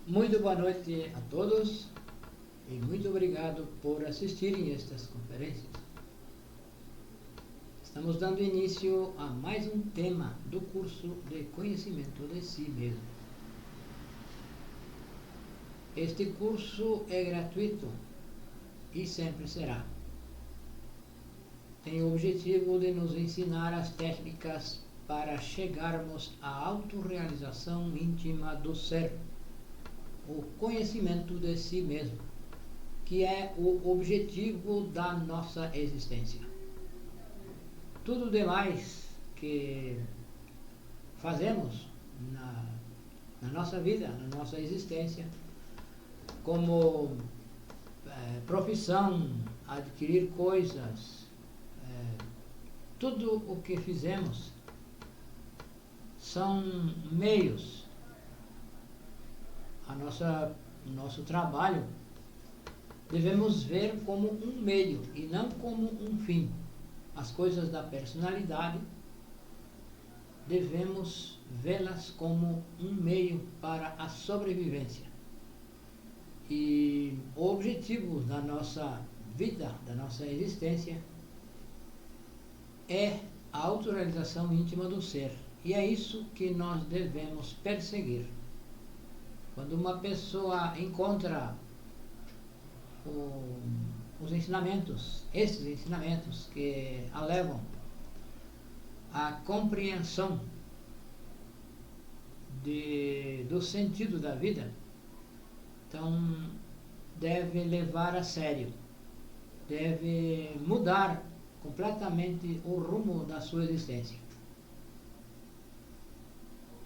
Muito boa noite a todos e muito obrigado por assistirem estas conferências. Estamos dando início a mais um tema do curso de conhecimento de si mesmo. Este curso é gratuito e sempre será. Tem o objetivo de nos ensinar as técnicas para chegarmos à autorrealização íntima do ser, o conhecimento de si mesmo, que é o objetivo da nossa existência. Tudo demais que fazemos na nossa vida, na nossa existência, como profissão, adquirir coisas, tudo o que fizemos são meios. Nosso trabalho devemos ver como um meio e não como um fim. As coisas da personalidade devemos vê-las como um meio para a sobrevivência. E o objetivo da nossa vida, da nossa existência, é a autorrealização íntima do ser. E é isso que nós devemos perseguir. Quando uma pessoa encontra esses ensinamentos que a levam à compreensão do sentido da vida, então deve levar a sério, deve mudar completamente o rumo da sua existência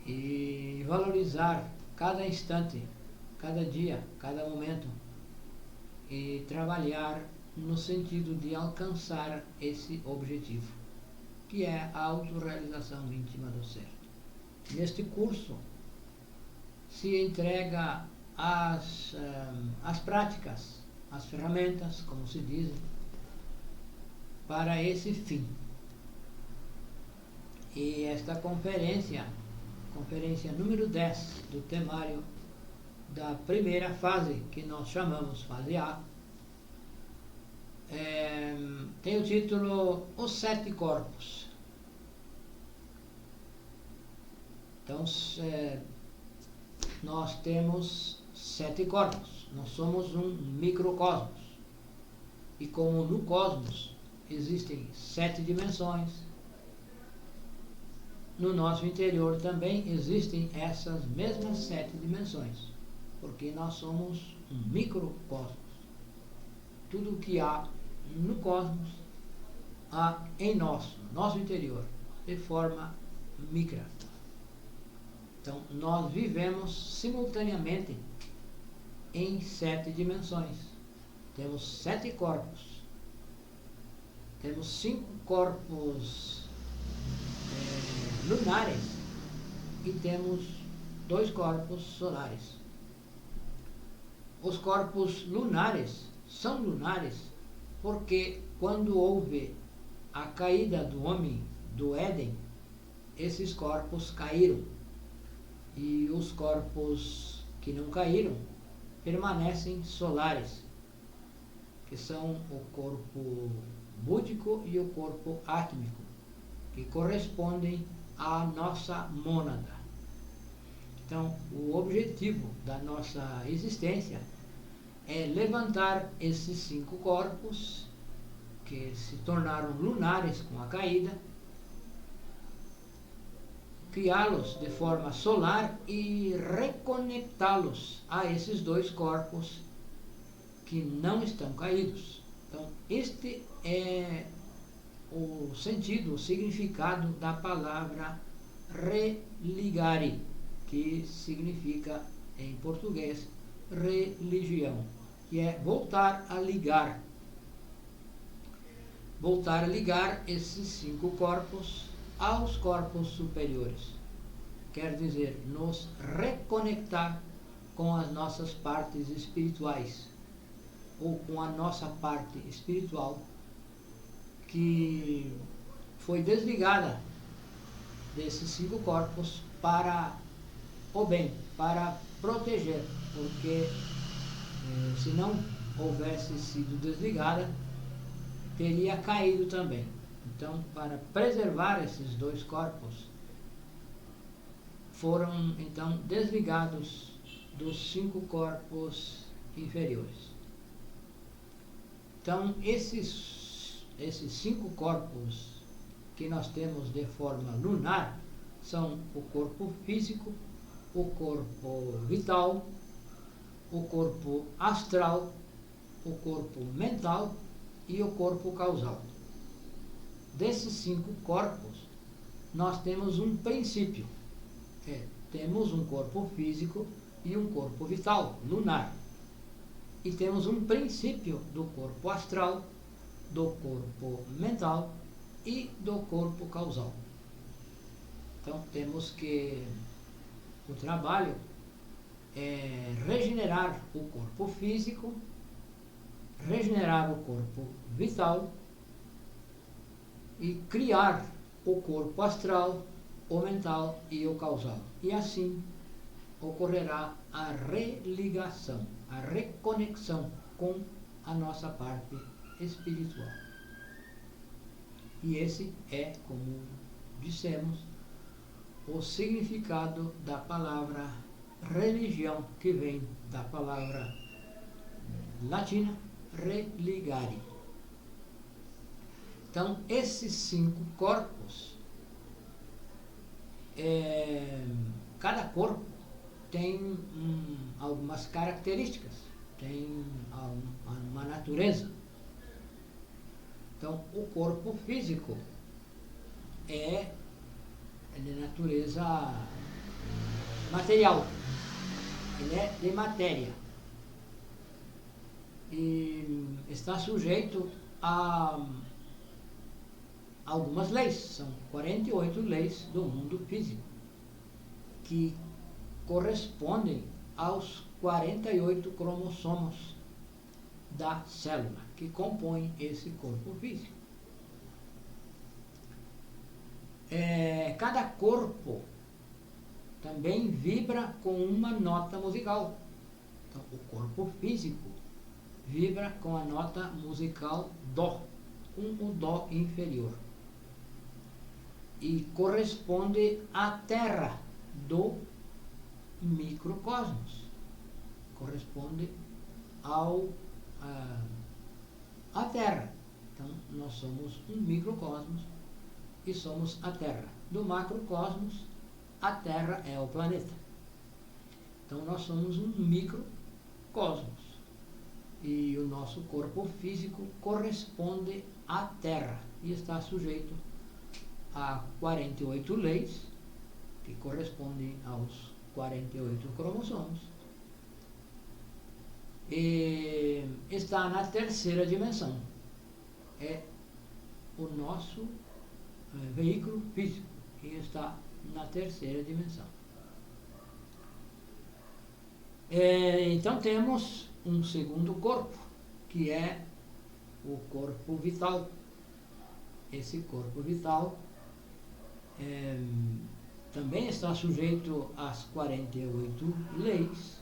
e valorizar cada instante, cada dia, cada momento, e trabalhar no sentido de alcançar esse objetivo, que é a autorrealização íntima do ser. Neste curso se entrega as práticas, as ferramentas, como se diz, para esse fim. E esta conferência número 10 do temário da primeira fase, que nós chamamos fase A, tem o título Os 7 Corpos. Então, nós temos 7 corpos, nós somos um microcosmos. E como no cosmos existem 7 dimensões, no nosso interior também existem essas mesmas 7 dimensões, porque nós somos um microcosmos. Tudo o que há no cosmos há em nosso interior, de forma micra. Então, nós vivemos simultaneamente em 7 dimensões. Temos 7 corpos. Temos 5 corpos lunares e temos 2 corpos solares. Os corpos lunares são lunares porque quando houve a caída do homem do Éden, esses corpos caíram. E os corpos que não caíram permanecem solares, que são o corpo búdico e o corpo átmico, que correspondem à nossa mônada. Então, o objetivo da nossa existência é levantar esses 5 corpos que se tornaram lunares com a caída, criá-los de forma solar e reconectá-los a esses 2 corpos que não estão caídos. Então, este é o sentido, o significado da palavra religare, que significa em português religião, que é voltar a ligar esses 5 corpos aos corpos superiores. Quer dizer, nos reconectar com as nossas partes espirituais, ou com a nossa parte espiritual que foi desligada desses 5 corpos para o bem, para proteger, porque se não houvesse sido desligada, teria caído também. Então, para preservar esses dois corpos, foram então desligados dos 5 corpos inferiores. Então, esses 5 corpos que nós temos de forma lunar são o corpo físico, o corpo vital, o corpo astral, o corpo mental e o corpo causal. Desses 5 corpos, nós temos um princípio. Temos um corpo físico e um corpo vital, lunar. E temos um princípio do corpo astral, do corpo mental e do corpo causal. Então temos que o trabalho é regenerar o corpo físico, regenerar o corpo vital e criar o corpo astral, o mental e o causal. E assim ocorrerá a religação, a reconexão com a nossa parte espiritual. E esse é, como dissemos, o significado da palavra religião, que vem da palavra latina religare. Então, esses 5 corpos, cada corpo tem algumas características, tem uma natureza. Então, o corpo físico é de natureza material, ele é de matéria e está sujeito a algumas leis. São 48 leis do mundo físico, que correspondem aos 48 cromossomos da célula que compõem esse corpo físico. Cada corpo também vibra com uma nota musical. Então, o corpo físico vibra com a nota musical Dó, com o Dó inferior. E corresponde à Terra do microcosmos. Corresponde à Terra. Então, nós somos um microcosmos e somos a Terra. Do macrocosmos, a Terra é o planeta. Então, nós somos um microcosmos. E o nosso corpo físico corresponde à Terra e está sujeito a 48 leis, que correspondem aos 48 cromossomos, e está na terceira dimensão. É o nosso veículo físico, que está na terceira dimensão. Então temos um segundo corpo, que é o corpo vital. Esse corpo vital também está sujeito às 48 leis,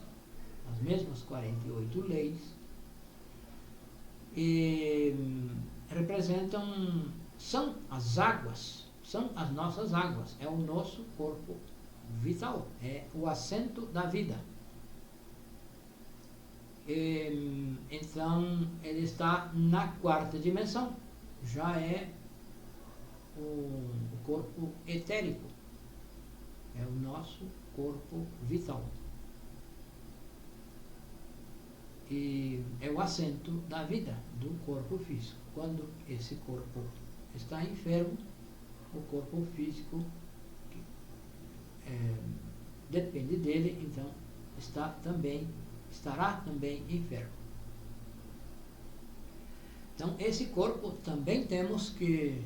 as mesmas 48 leis, e são as águas, são as nossas águas, é o nosso corpo vital, é o assento da vida. Então, ele está na 4ª dimensão, já é o corpo etérico, é o nosso corpo vital. E é o assento da vida do corpo físico. Quando esse corpo está enfermo, o corpo físico depende dele, então estará também enfermo. Então, esse corpo também temos que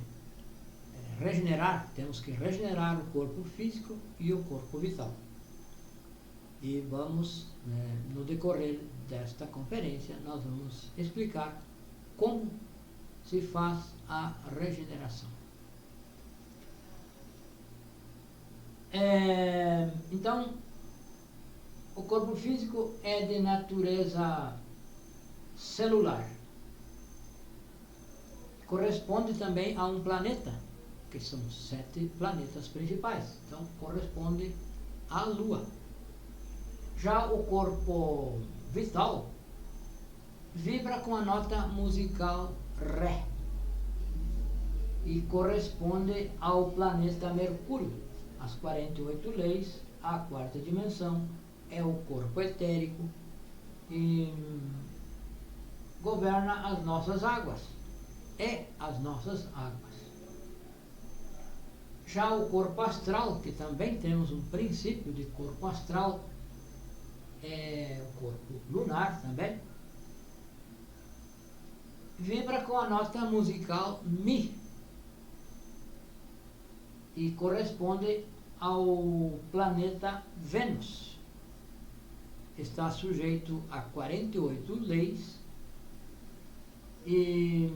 regenerar o corpo físico e o corpo vital. E vamos, no decorrer desta conferência, nós vamos explicar como se faz a regeneração. Então, O corpo físico é de natureza celular. Corresponde também a um planeta, que são 7 planetas principais. Então, corresponde à Lua. Já o corpo vital vibra com a nota musical Ré e corresponde ao planeta Mercúrio. As 48 leis, a quarta dimensão, é o corpo etérico e governa as nossas águas. As nossas águas. Já o corpo astral, que também temos um princípio de corpo astral, é o corpo lunar também, vibra com a nota musical Mi e corresponde ao planeta Vênus. Está sujeito a 48 leis e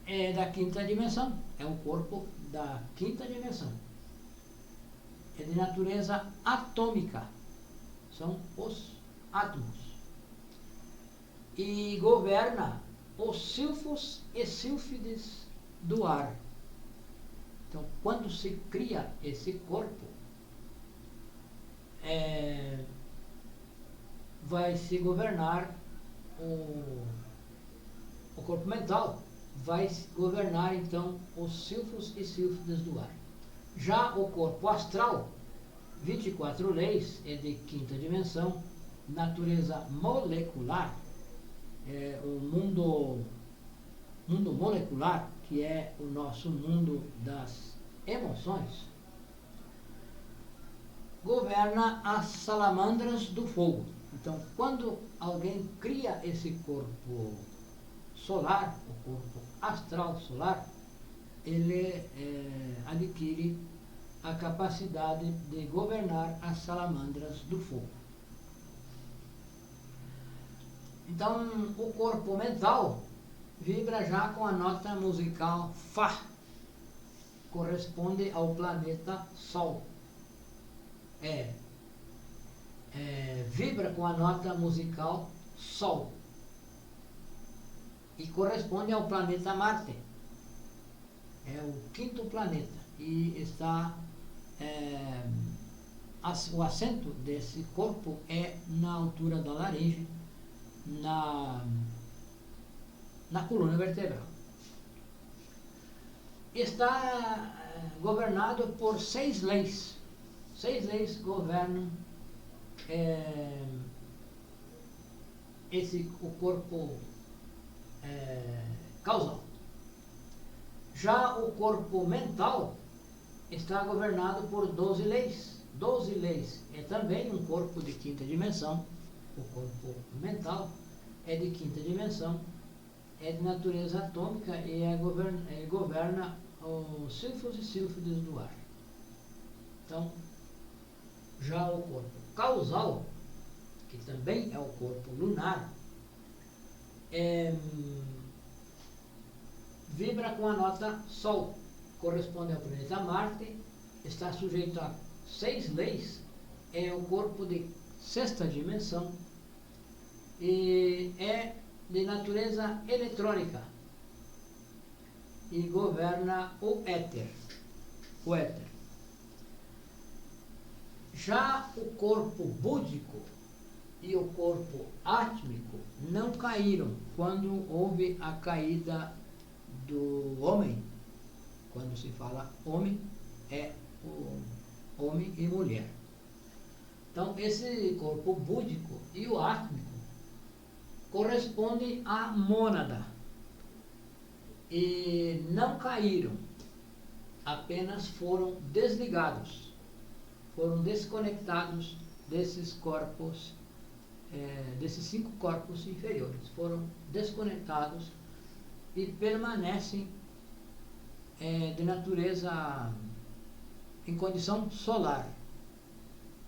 é da quinta dimensão, é um corpo da quinta dimensão. É de natureza atômica, são os átomos. E governa os silfos e sílfides do ar. Então, quando se cria esse corpo, vai se governar o corpo mental, vai governar então os silfos e sílfides do ar. Já o corpo astral, 24 leis, é de quinta dimensão, natureza molecular, o mundo molecular, que é o nosso mundo das emoções, governa as salamandras do fogo. Então, quando alguém cria esse corpo solar, o corpo astral solar, ele adquire a capacidade de governar as salamandras do fogo. Então, o corpo mental vibra já com a nota musical Fá, corresponde ao planeta Sol. Vibra com a nota musical Sol e corresponde ao planeta Marte. É o quinto planeta e está o assento desse corpo é na altura da laringe, na coluna vertebral. Está governado por 6 leis. 6 leis governam o corpo causal. Já o corpo mental está governado por 12 leis. 12 leis é também um corpo de quinta dimensão. O corpo mental é de quinta dimensão, é de natureza atômica e governa os silfos e sílfides do ar. Então, já o corpo causal, que também é o corpo lunar, vibra com a nota Sol, corresponde ao planeta Marte, está sujeito a 6 leis, é o corpo de sexta dimensão e é de natureza eletrônica e governa o éter. Já o corpo búdico e o corpo átmico não caíram quando houve a caída do homem. Quando se fala homem, é o homem e mulher. Então, esse corpo búdico e o átmico corresponde à mônada e não caíram, apenas foram desligados, foram desconectados desses corpos, desses 5 corpos inferiores, foram desconectados e permanecem de natureza em condição solar.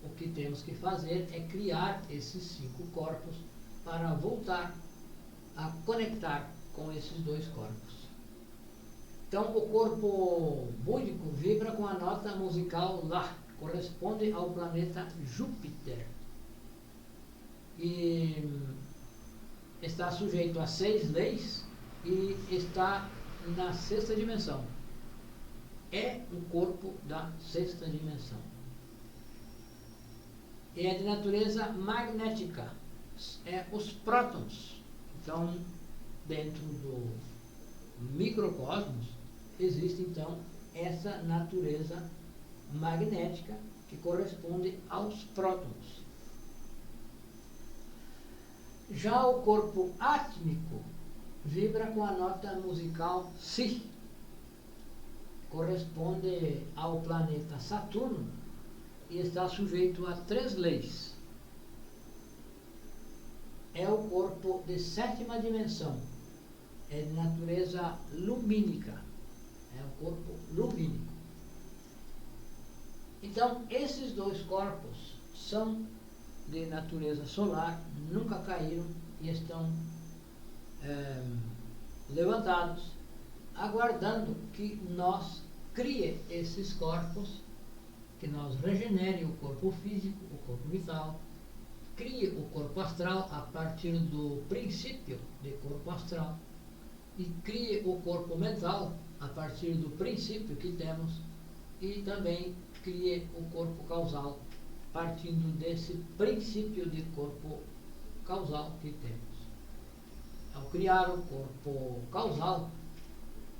O que temos que fazer é criar esses 5 corpos para voltar a conectar com esses 2 corpos. Então, o corpo búdico vibra com a nota musical Lá corresponde ao planeta Júpiter e está sujeito a 6 leis e está na sexta dimensão. É o corpo da sexta dimensão. E é de natureza magnética. É os prótons. Então, dentro do microcosmos, existe então essa natureza magnética que corresponde aos prótons. Já o corpo átmico vibra com a nota musical Si. Corresponde ao planeta Saturno e está sujeito a 3 leis. É o corpo de 7ª dimensão. É de natureza lumínica. É o corpo lumínico. Então, esses 2 corpos são de natureza solar, nunca caíram e estão levantados, aguardando que nós crie esses corpos, que nós regenere o corpo físico, o corpo vital, crie o corpo astral a partir do princípio de corpo astral e crie o corpo mental a partir do princípio que temos e também crie o corpo causal partindo desse princípio de corpo causal que temos. Ao criar o corpo causal,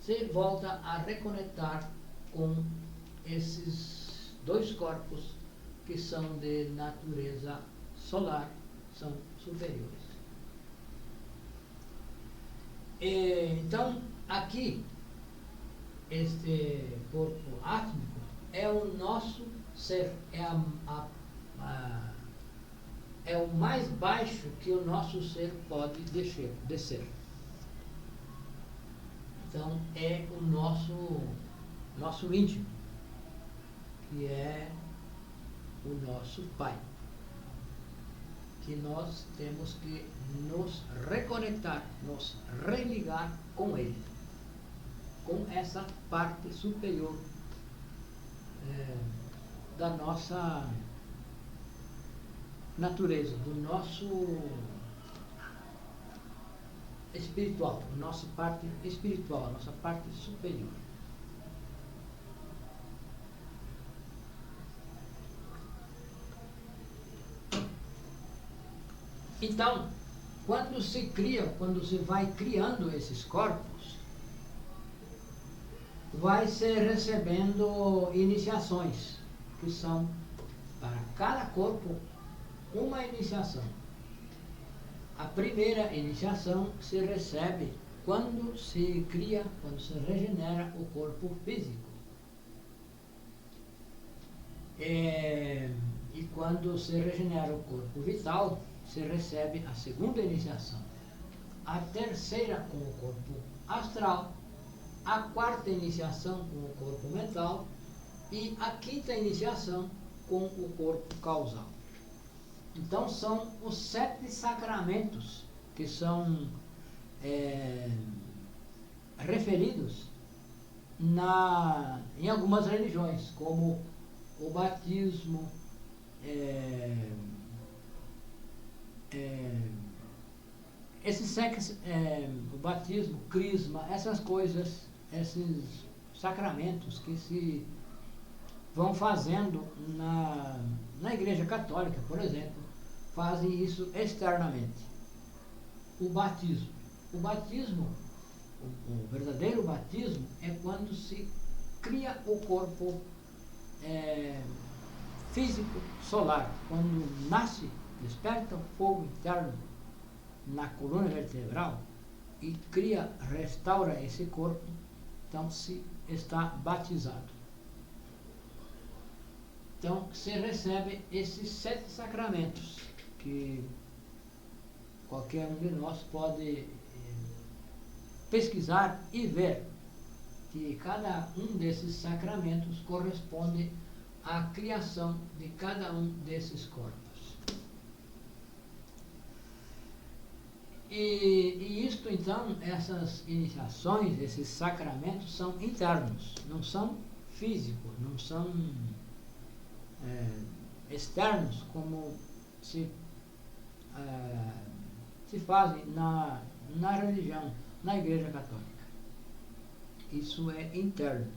se volta a reconectar com esses 2 corpos que são de natureza solar, são superiores. Então, aqui, este corpo átmico é o nosso ser, é o mais baixo que o nosso ser pode descer. Então, é o nosso íntimo, que é o nosso Pai, que nós temos que nos reconectar, nos religar com Ele, com essa parte superior da nossa natureza, do nosso espiritual, a nossa parte espiritual, a nossa parte superior. Então, quando se vai criando esses corpos, vai se recebendo iniciações, que são para cada corpo uma iniciação. A primeira iniciação se recebe quando se cria, quando se regenera o corpo físico. E quando se regenera o corpo vital, se recebe a segunda iniciação. A terceira com o corpo astral, a quarta iniciação com o corpo mental e a quinta iniciação com o corpo causal. Então são os 7 sacramentos que são referidos em algumas religiões, como o batismo, o batismo, crisma, essas coisas, esses sacramentos que se vão fazendo na Igreja Católica, por exemplo, fazem isso externamente. O batismo. O verdadeiro batismo é quando se cria o corpo físico solar, quando nasce, desperta o fogo interno na coluna vertebral e restaura esse corpo, então se está batizado. Então se recebe esses 7 sacramentos, que qualquer um de nós pode pesquisar e ver que cada um desses sacramentos corresponde à criação de cada um desses corpos. E isto, então, essas iniciações, esses sacramentos são internos, não são físicos, não são externos, como se fazem na religião, na Igreja Católica. Isso é interno.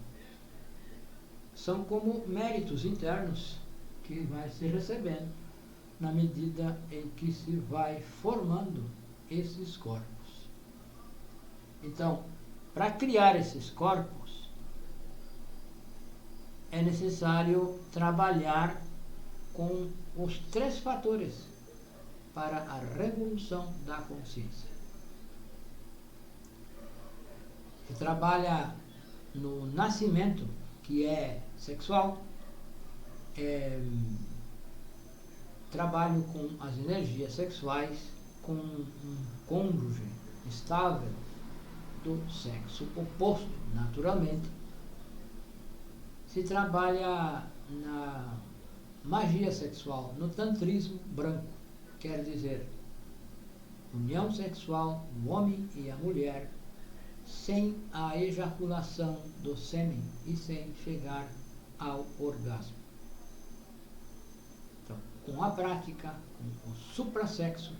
São como méritos internos que vai se recebendo na medida em que se vai formando esses corpos. Então, para criar esses corpos, é necessário trabalhar com os 3 fatores para a revolução da consciência. Se trabalha no nascimento, que é sexual, trabalho com as energias sexuais, com um cônjuge estável do sexo oposto, naturalmente. Se trabalha na magia sexual, no tantrismo branco, quer dizer, união sexual do homem e a mulher, sem a ejaculação do sêmen e sem chegar ao orgasmo. Então, com a prática, com o suprassexo,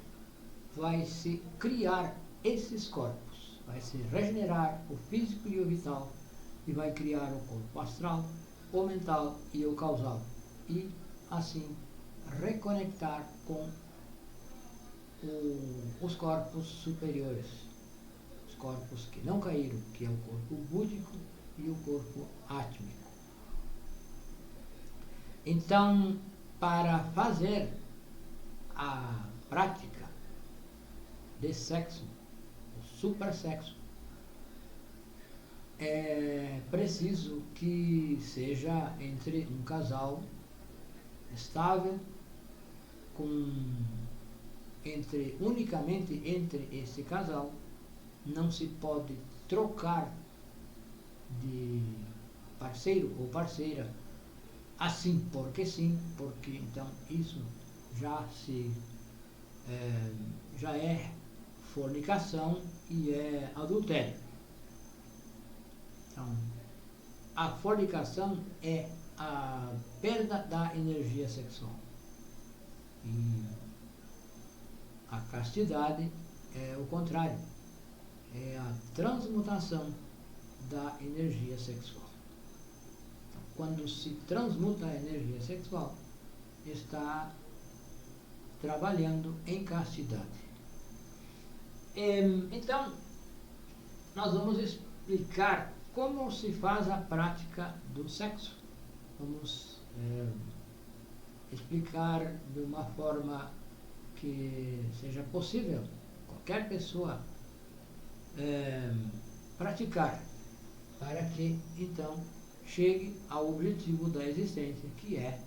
vai se criar esses corpos, vai se regenerar o físico e o vital, e vai criar o corpo astral, o mental e o causal, e assim reconectar com os corpos superiores, os corpos que não caíram, que é o corpo búdico e o corpo átmico. Então, para fazer a prática de sexo, o suprassexo, é preciso que seja entre um casal estável, unicamente entre esse casal. Não se pode trocar de parceiro ou parceira assim porque sim, porque então isso já é fornicação e é adultério. Então, a fornicação é a perda da energia sexual. E a castidade é o contrário, é a transmutação da energia sexual. Então, quando se transmuta a energia sexual, está trabalhando em castidade. Então, nós vamos explicar como se faz a prática do sexo. Vamos explicar de uma forma que seja possível qualquer pessoa praticar, para que então chegue ao objetivo da existência, que é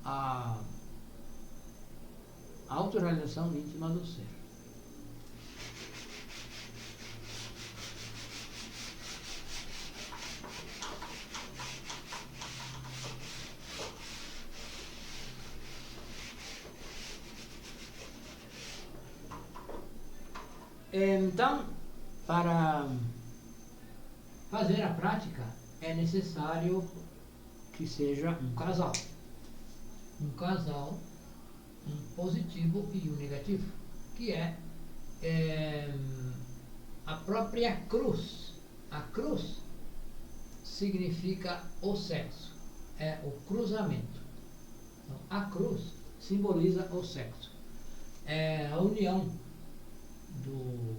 a autorrealização íntima do ser. Então, para fazer a prática, é necessário que seja um casal. Um casal, um positivo e um negativo, que é a própria cruz. A cruz significa o sexo, é o cruzamento. Então, a cruz simboliza o sexo, é a união do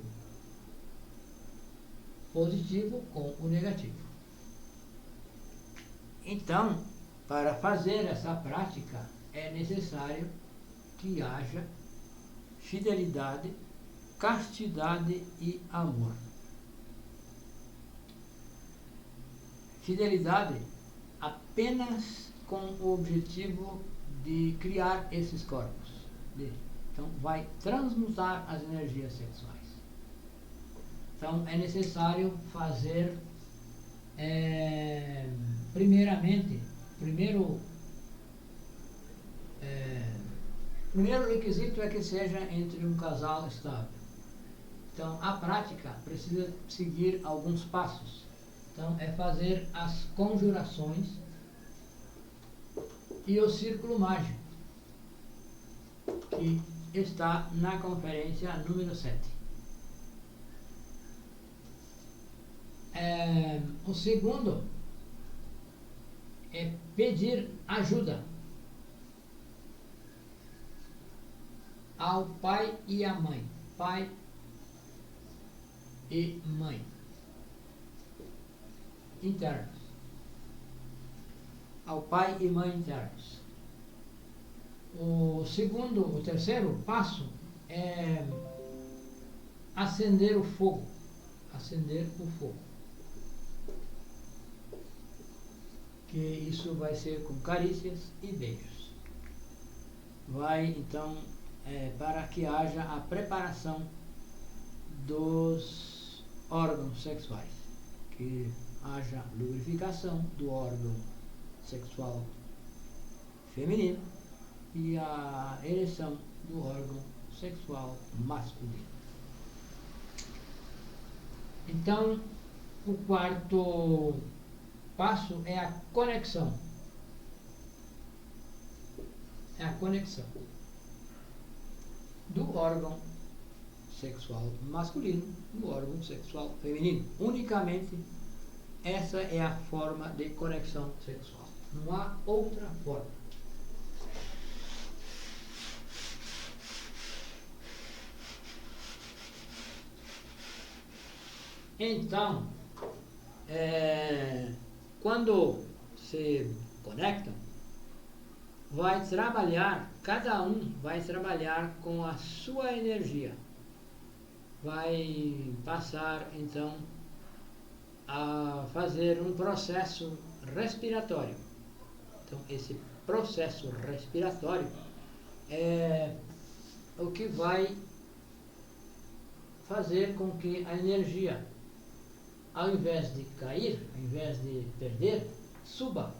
positivo com o negativo. Então, para fazer essa prática, é necessário que haja fidelidade, castidade e amor. Fidelidade apenas com o objetivo de criar esses corpos. Então, vai transmutar as energias sexuais. Então, é necessário fazer, primeiro requisito é que seja entre um casal estável. Então, a prática precisa seguir alguns passos. Então, é fazer as conjurações e o círculo mágico, que está na conferência número 7. O segundo é pedir ajuda ao pai e à mãe. Pai e mãe internos. Ao pai e mãe internos. O terceiro passo é acender o fogo. Acender o fogo. Que isso vai ser com carícias e beijos. Vai então para que haja a preparação dos órgãos sexuais, que haja lubrificação do órgão sexual feminino e a ereção do órgão sexual masculino. Então, o quarto passo é a conexão. É a conexão do órgão sexual masculino no órgão sexual feminino. Unicamente essa é a forma de conexão sexual. Não há outra forma. Então, quando se conectam, cada um vai trabalhar com a sua energia. Vai passar, então, a fazer um processo respiratório. Então, esse processo respiratório é o que vai fazer com que a energia, ao invés de cair, ao invés de perder, suba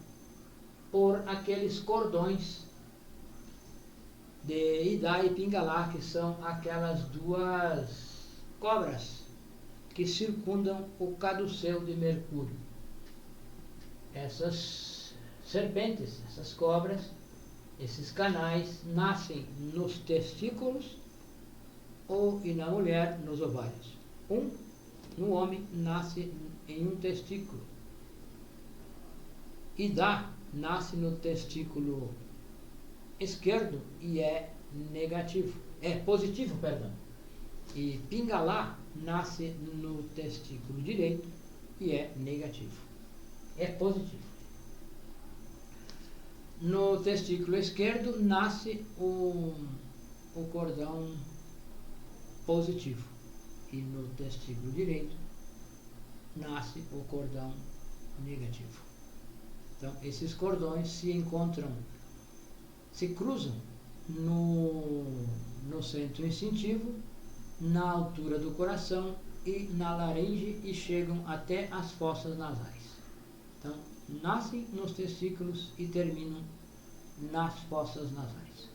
por aqueles cordões de Ida e Pingala, que são aquelas duas cobras que circundam o caduceu de Mercúrio. Essas serpentes, essas cobras, esses canais nascem nos testículos e na mulher nos ovários. No homem nasce em um testículo. Ida nasce no testículo esquerdo e é positivo. E Pingala nasce no testículo direito e é negativo. É positivo. No testículo esquerdo nasce o cordão positivo e no testículo direito nasce o cordão negativo. Então, esses cordões se cruzam no centro instintivo, na altura do coração e na laringe e chegam até as fossas nasais. Então, nascem nos testículos e terminam nas fossas nasais.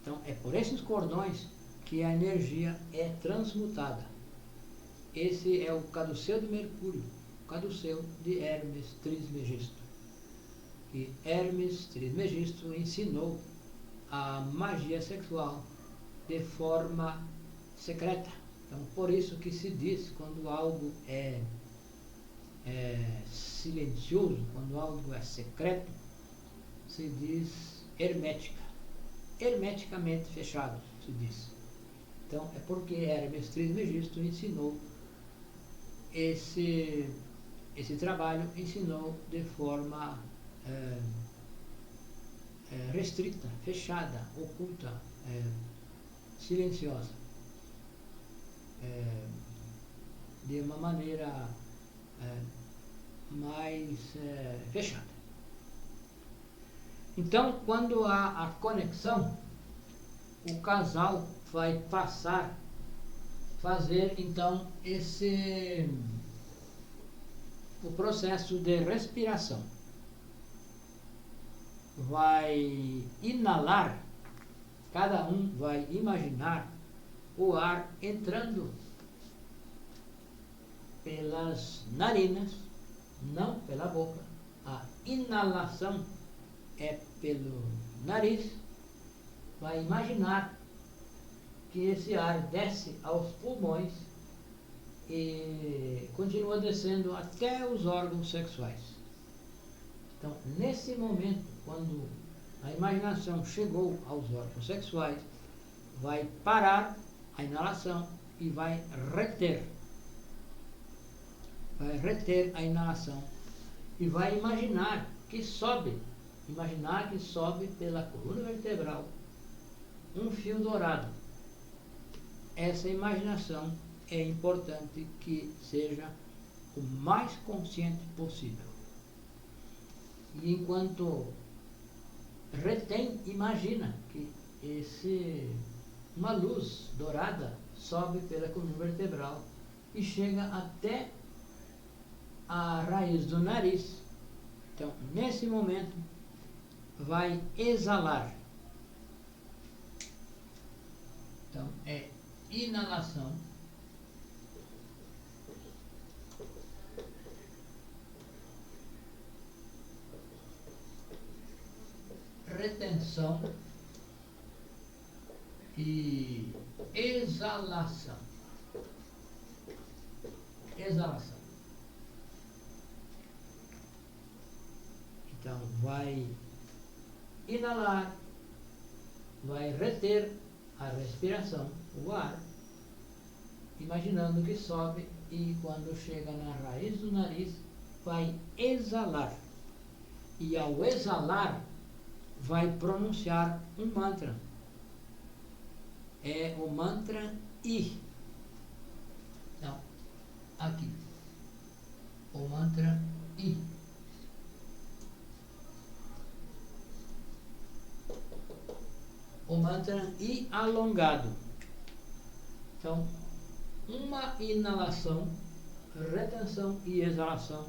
Então, é por esses cordões que a energia é transmutada. Esse é o caduceu de Mercúrio, o caduceu de Hermes Trismegisto. E Hermes Trismegisto ensinou a magia sexual de forma secreta. Então, por isso que se diz, quando algo é silencioso, quando algo é secreto, se diz hermética. Hermeticamente fechado, se diz. Então, é porque Hermes Trismegisto ensinou esse trabalho, ensinou de forma restrita, fechada, oculta, silenciosa, de uma maneira mais fechada. Então, quando há a conexão, o casal vai fazer então o processo de respiração. Vai inalar, cada um vai imaginar o ar entrando pelas narinas, não pela boca. A inalação é pelo nariz, vai imaginar que esse ar desce aos pulmões e continua descendo até os órgãos sexuais. Então, nesse momento, quando a imaginação chegou aos órgãos sexuais, vai parar a inalação e vai reter a inalação e vai imaginar que sobe pela coluna vertebral um fio dourado. Essa imaginação é importante que seja o mais consciente possível. E enquanto retém, imagina que uma luz dourada sobe pela coluna vertebral e chega até a raiz do nariz. Então, nesse momento, vai exalar. Então, é inalação, retenção e exalação. Então, vai inalar, vai reter a respiração, o ar, imaginando que sobe e quando chega na raiz do nariz, vai exalar. E ao exalar, vai pronunciar um mantra. É o mantra I. Então, aqui. O mantra I. O mantra I alongado. Então, uma inalação, retenção e exalação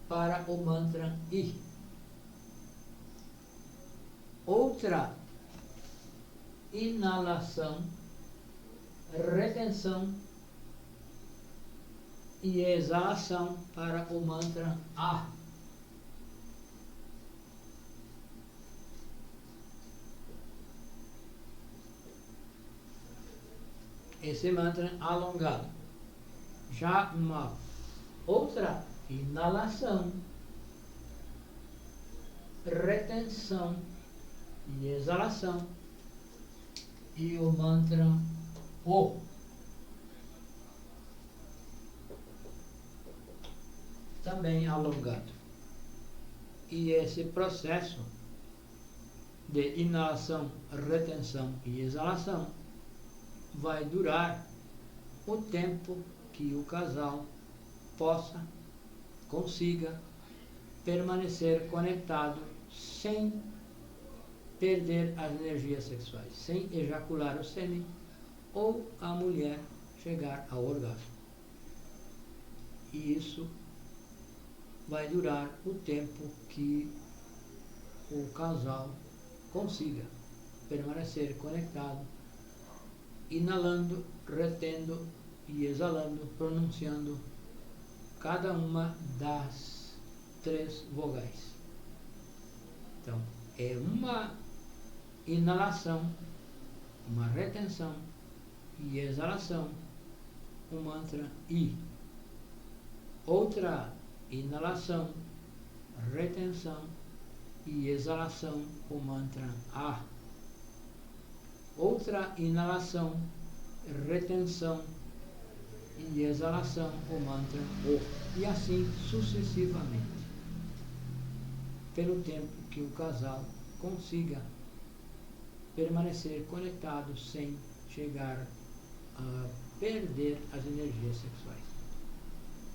para o mantra I. Outra inalação, retenção e exalação para o mantra A. Esse mantra alongado. Já uma outra inalação, retenção e exalação e o mantra O. Também alongado. E esse processo de inalação, retenção e exalação vai durar o tempo que o casal consiga permanecer conectado sem perder as energias sexuais, sem ejacular o sêmen ou a mulher chegar ao orgasmo. E isso vai durar o tempo que o casal consiga permanecer conectado, inalando, retendo e exalando, pronunciando cada uma das 3 vogais. Então, é uma inalação, uma retenção e exalação, o mantra I. Outra inalação, retenção e exalação, o mantra A. Outra inalação, retenção e exalação, o mantra O. E assim sucessivamente, pelo tempo que o casal consiga permanecer conectado sem chegar a perder as energias sexuais.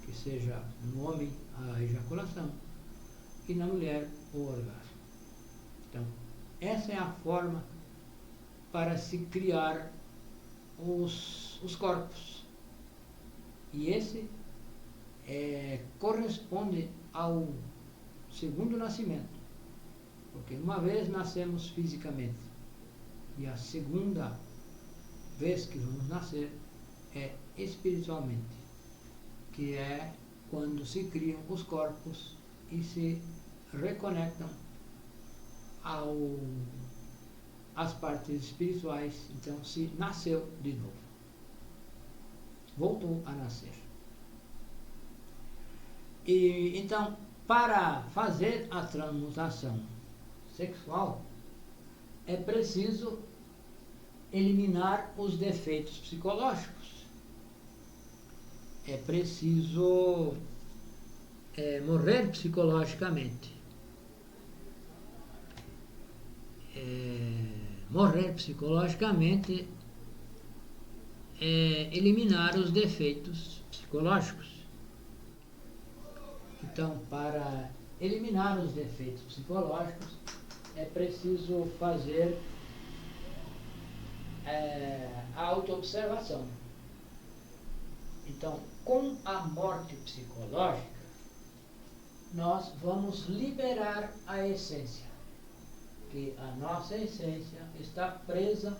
Que seja no homem a ejaculação e na mulher o orgasmo. Então, essa é a forma para se criar os corpos. E esse corresponde ao segundo nascimento. Porque uma vez nascemos fisicamente e a segunda vez que vamos nascer é espiritualmente, que é quando se criam os corpos e se reconectam às partes espirituais, então se nasceu de novo. Voltou a nascer. E então, para fazer a transmutação sexual, é preciso eliminar os defeitos psicológicos. É preciso morrer psicologicamente. Morrer psicologicamente é eliminar os defeitos psicológicos. Então, para eliminar os defeitos psicológicos, é preciso fazer a autoobservação. Então, com a morte psicológica, nós vamos liberar a essência, que a nossa essência está presa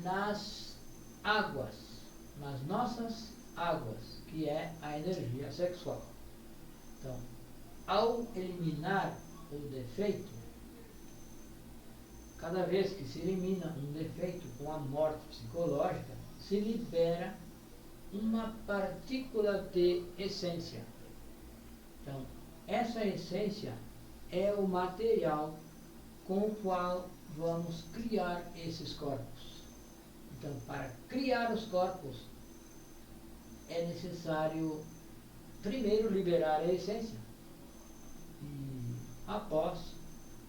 nas águas, nas nossas águas, que é a energia sexual. Então, ao eliminar o defeito, cada vez que se elimina um defeito com a morte psicológica, se libera uma partícula de essência. Então, essa essência é o material com o qual vamos criar esses corpos. Então, para criar os corpos, é necessário primeiro liberar a essência e, após,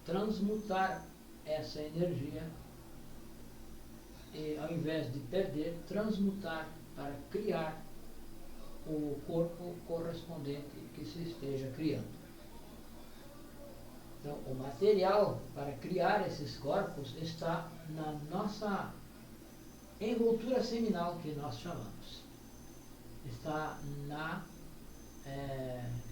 transmutar essa energia e, ao invés de perder, transmutar para criar o corpo correspondente que se esteja criando. Então, o material para criar esses corpos está na nossa envoltura seminal, que nós chamamos.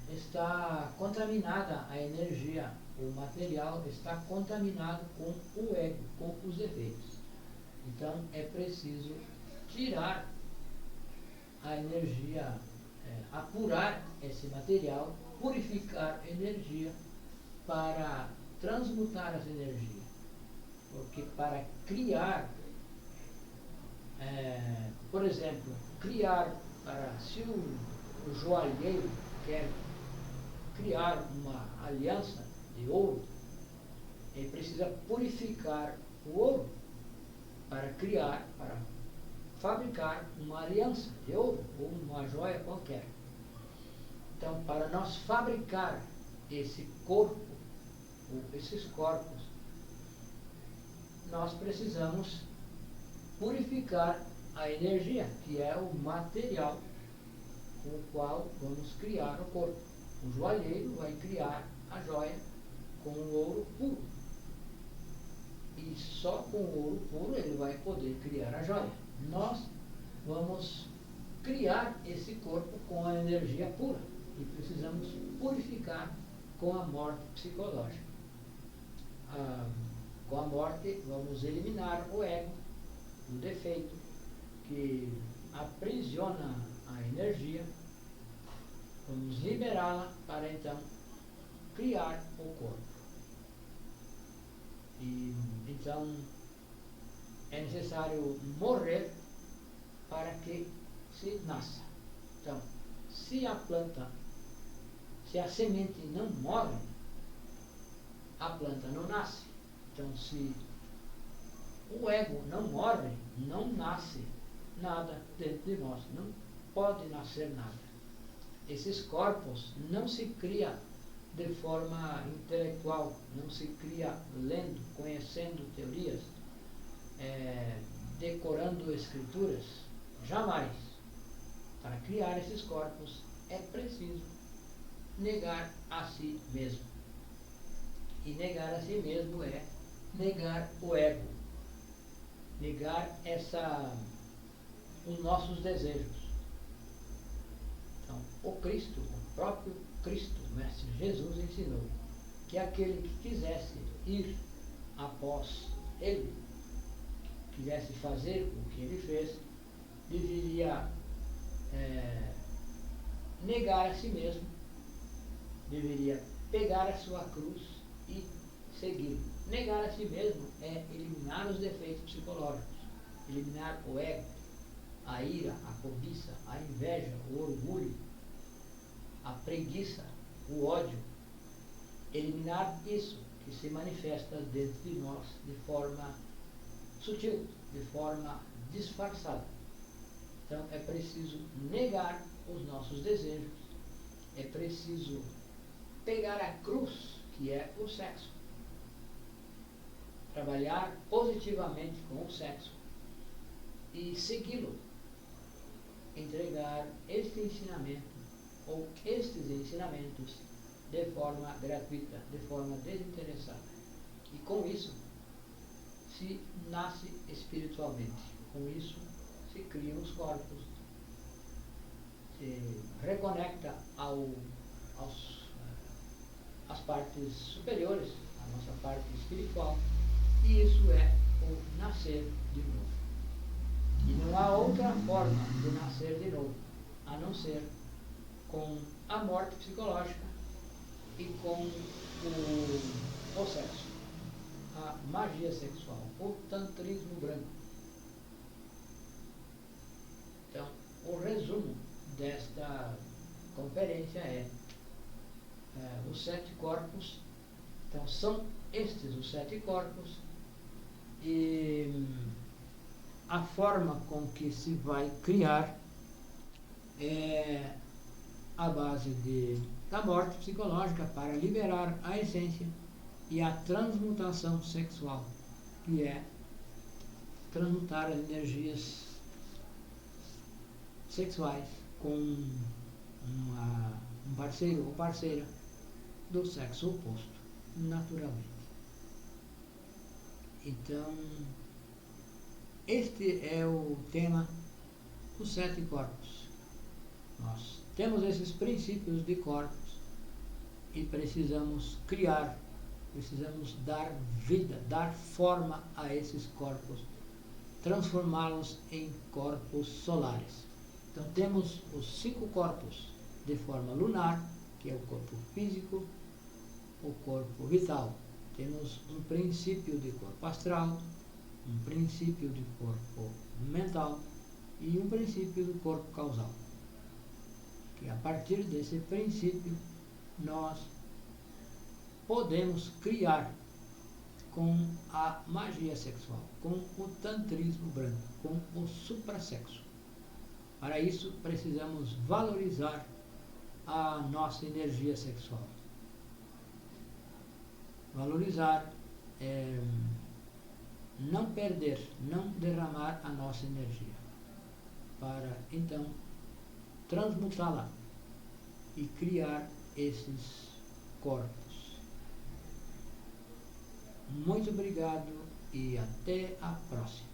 Está contaminada a energia, o material está contaminado com o ego, com os defeitos. Então, é preciso tirar a energia, apurar esse material, purificar a energia para transmutar essa energia. Porque para criar, por exemplo, se o joalheiro quer criar uma aliança de ouro, ele precisa purificar o ouro para fabricar uma aliança de ouro ou uma joia qualquer. Então, para nós fabricar esse corpo, ou esses corpos, nós precisamos purificar a energia, que é o material com o qual vamos criar o corpo. O joalheiro vai criar a joia com o ouro puro. E só com o ouro puro ele vai poder criar a joia. Nós vamos criar esse corpo com a energia pura e precisamos purificar com a morte psicológica. Com a morte vamos eliminar o ego, o defeito que aprisiona a energia, vamos liberá-la para então criar o corpo. E então é necessário morrer para que se nasça. Então, se a semente não morre, a planta não nasce. Então, se o ego não morre, não nasce nada dentro de nós, não pode nascer nada. Esses corpos não se criam de forma intelectual, não se cria lendo, conhecendo teorias, decorando escrituras, jamais. Para criar esses corpos é preciso negar a si mesmo. E negar a si mesmo é negar o ego, negar os nossos desejos. Então, o Cristo, o próprio Cristo, o Mestre Jesus, ensinou que aquele que quisesse ir após ele, quisesse fazer o que ele fez, deveria negar a si mesmo, deveria pegar a sua cruz e segui-lo. Negar a si mesmo é eliminar os defeitos psicológicos, eliminar o ego, a ira, a cobiça, a inveja, o orgulho, a preguiça, o ódio. Eliminar isso que se manifesta dentro de nós de forma sutil, de forma disfarçada. Então é preciso negar os nossos desejos, é preciso pegar a cruz, que é o sexo, trabalhar positivamente com o sexo e segui-lo, entregar este ensinamento ou estes ensinamentos de forma gratuita, de forma desinteressada. E com isso se nasce espiritualmente, com isso se criam os corpos, se reconecta às partes superiores, à nossa parte espiritual, e isso é o nascer de novo. E não há outra forma de nascer de novo, a não ser com a morte psicológica e com o sexo, a magia sexual, o tantrismo branco. Então, o resumo desta conferência é os 7 corpos. Então, são estes os 7 corpos, e a forma com que se vai criar é a base da morte psicológica para liberar a essência, e a transmutação sexual, que é transmutar as energias sexuais com um parceiro ou parceira do sexo oposto, naturalmente. Então, este é o tema dos 7 corpos. Nós temos esses princípios de corpos e precisamos criar, precisamos dar vida, dar forma a esses corpos, transformá-los em corpos solares. Então temos os 5 corpos de forma lunar, que é o corpo físico, o corpo vital. Temos um princípio de corpo astral, um princípio de corpo mental e um princípio do corpo causal. Que a partir desse princípio nós podemos criar com a magia sexual, com o tantrismo branco, com o suprassexo. Para isso precisamos valorizar a nossa energia sexual. Valorizar é não perder, não derramar a nossa energia, para então transmutá-la e criar esses corpos. Muito obrigado e até a próxima.